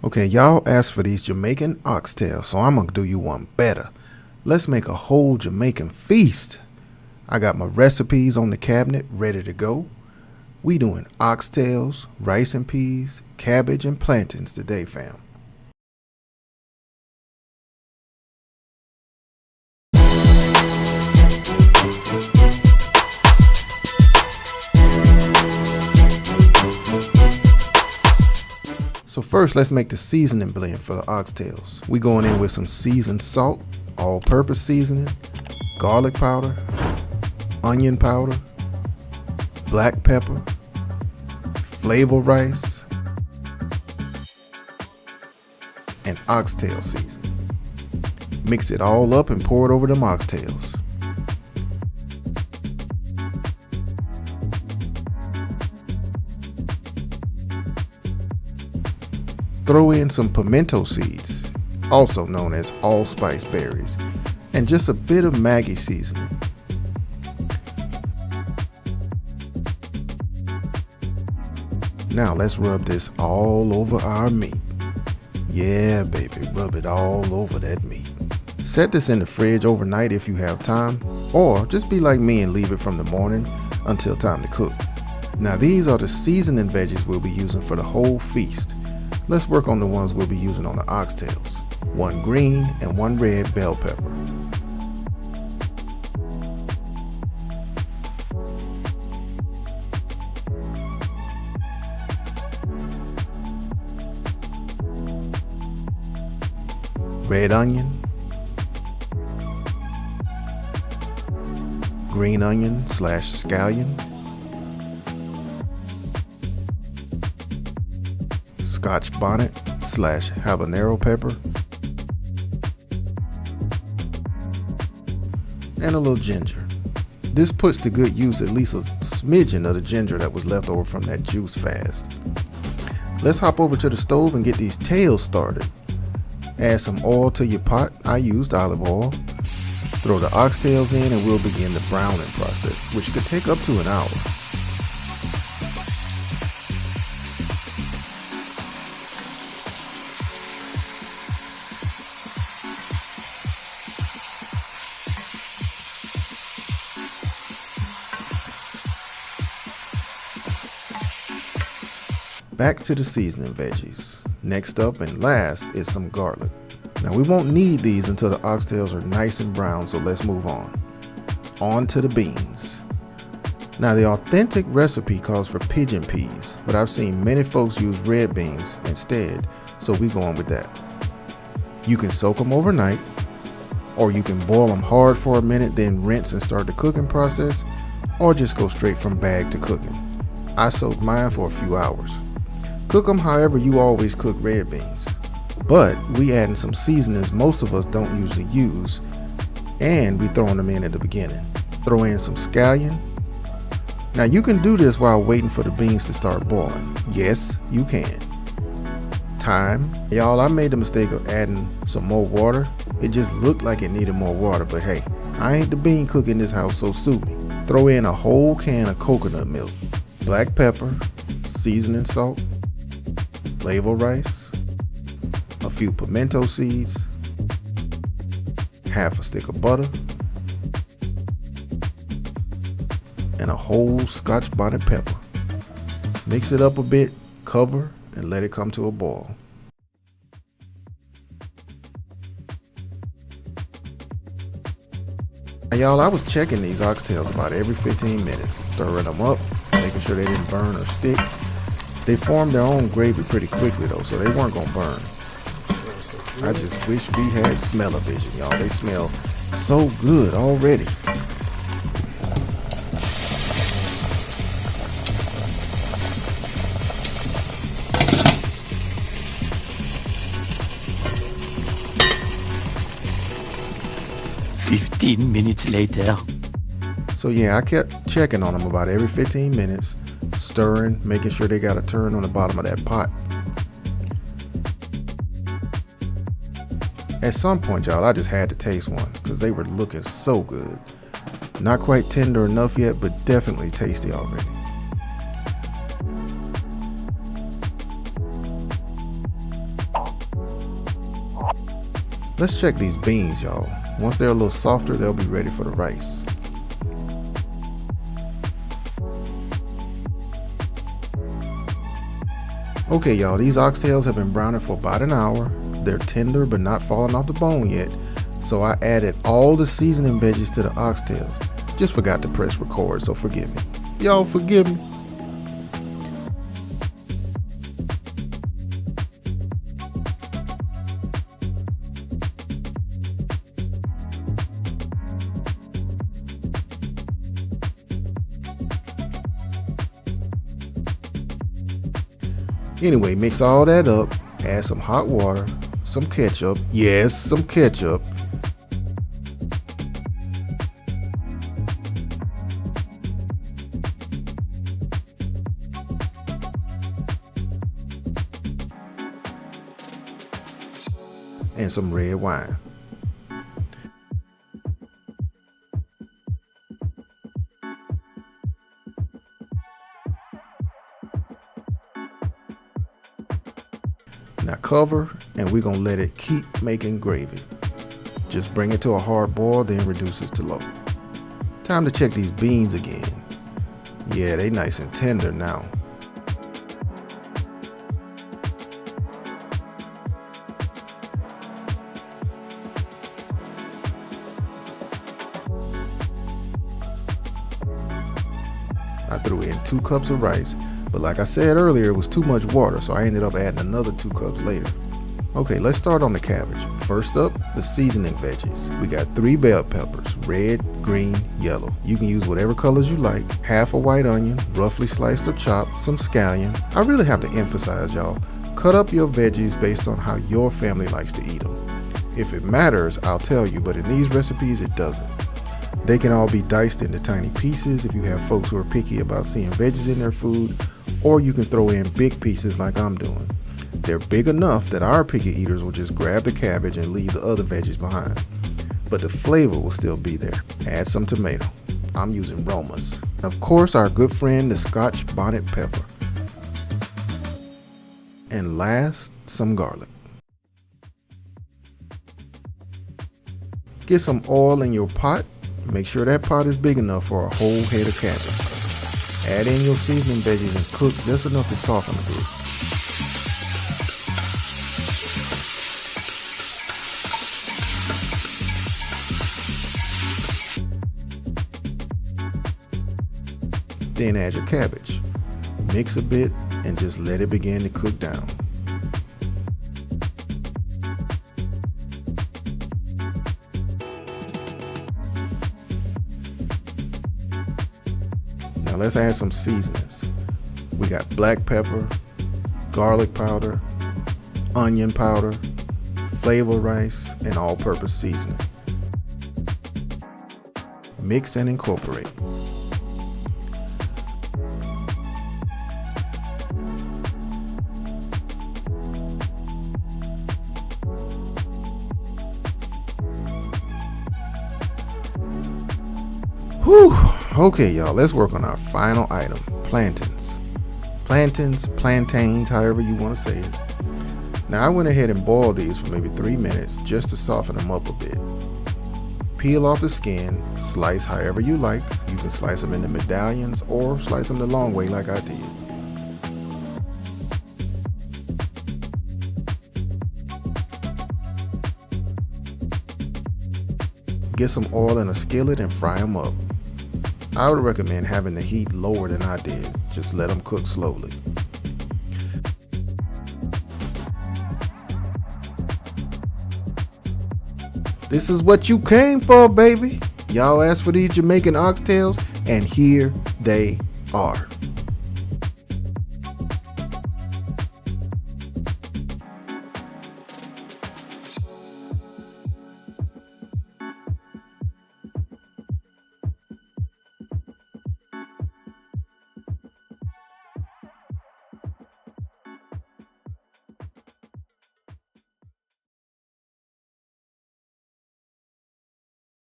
Okay, y'all asked for these Jamaican oxtails, so I'm gonna do you one better. Let's make a whole Jamaican feast. I got my recipes on the cabinet ready to go. We doing oxtails, rice and peas, cabbage, and plantains today, fam. So first, let's make the seasoning blend for the oxtails. We going in with some seasoned salt, all-purpose seasoning, garlic powder, onion powder, black pepper, flavor rice, and oxtail seasoning. Mix it all up and pour it over them oxtails. Throw in some pimento seeds, also known as allspice berries, and just a bit of Maggi seasoning. Now let's rub this all over our meat. Yeah, baby, rub it all over that meat. Set this in the fridge overnight if you have time, or just be like me and leave it from the morning until time to cook. Now these are the seasoning veggies we'll be using for the whole feast. Let's work on the ones we'll be using on the oxtails. 1 green and 1 red bell pepper. Red onion. Green onion / scallion. Scotch bonnet / habanero pepper, and a little ginger. This puts to good use at least a smidgen of the ginger that was left over from that juice fast. Let's hop over to the stove and get these tails started. Add some oil to your pot. I used olive oil. Throw the oxtails in and we'll begin the browning process, which could take up to an hour. Back to the seasoning veggies. Next up and last is some garlic. Now we won't need these until the oxtails are nice and brown, so let's move on. On to the beans. Now the authentic recipe calls for pigeon peas, but I've seen many folks use red beans instead, so we're going with that. You can soak them overnight, or you can boil them hard for a minute, then rinse and start the cooking process, or just go straight from bag to cooking. I soaked mine for a few hours. Cook them however you always cook red beans. But we adding some seasonings most of us don't usually use, and we throwing them in at the beginning. Throw in some scallion. Now you can do this while waiting for the beans to start boiling. Yes, you can. Thyme. Y'all, I made the mistake of adding some more water. It just looked like it needed more water, but hey, I ain't the bean cook in this house, so sue me. Throw in a whole can of coconut milk, black pepper, seasoning salt, flavor rice, a few pimento seeds, half a stick of butter, and a whole Scotch bonnet pepper. Mix it up a bit, cover, and let it come to a boil. Now y'all, I was checking these oxtails about every 15 minutes, stirring them up, making sure they didn't burn or stick. They formed their own gravy pretty quickly though, so they weren't gonna burn. I just wish we had smell-o-vision, y'all. They smell so good already. Minutes later. So yeah, I kept checking on them about every 15 minutes, stirring, making sure they got a turn on the bottom of that pot. At some point, y'all, I just had to taste one because they were looking so good. Not quite tender enough yet, but definitely tasty already. Let's check these beans, y'all. Once they're a little softer, they'll be ready for the rice. Okay, y'all, these oxtails have been browning for about an hour. They're tender but not falling off the bone yet, so I added all the seasoning veggies to the oxtails. Just forgot to press record, so forgive me. Y'all forgive me. Anyway, mix all that up, add some hot water, some ketchup, yes, some ketchup, and some red wine. Now cover, and we're gonna let it keep making gravy. Just bring it to a hard boil, then reduce it to low. Time to check these beans again. Yeah, they nice and tender now. I threw in 2 cups of rice, but like I said earlier, it was too much water, so I ended up adding another 2 cups later. Okay, let's start on the cabbage. First up, the seasoning veggies. We got 3 bell peppers, red, green, yellow. You can use whatever colors you like. Half a white onion, roughly sliced or chopped, some scallion. I really have to emphasize, y'all, cut up your veggies based on how your family likes to eat them. If it matters, I'll tell you, but in these recipes, it doesn't. They can all be diced into tiny pieces if you have folks who are picky about seeing veggies in their food, or you can throw in big pieces like I'm doing. They're big enough that our picky eaters will just grab the cabbage and leave the other veggies behind. But the flavor will still be there. Add some tomato. I'm using Roma's. And of course, our good friend, the Scotch bonnet pepper. And last, some garlic. Get some oil in your pot. Make sure that pot is big enough for a whole head of cabbage. Add in your seasoning veggies and cook just enough to soften a bit. Then add your cabbage. Mix a bit and just let it begin to cook down. Now let's add some seasonings. We got black pepper, garlic powder, onion powder, flavor rice, and all-purpose seasoning. Mix and incorporate. Whew. Okay, y'all, let's work on our final item, plantains. Plantains, however you want to say it. Now I went ahead and boiled these for maybe 3 minutes just to soften them up a bit. Peel off the skin, slice however you like. You can slice them into medallions or slice them the long way like I did. Get some oil in a skillet and fry them up. I would recommend having the heat lower than I did. Just let them cook slowly. This is what you came for, baby. Y'all asked for these Jamaican oxtails, and here they are.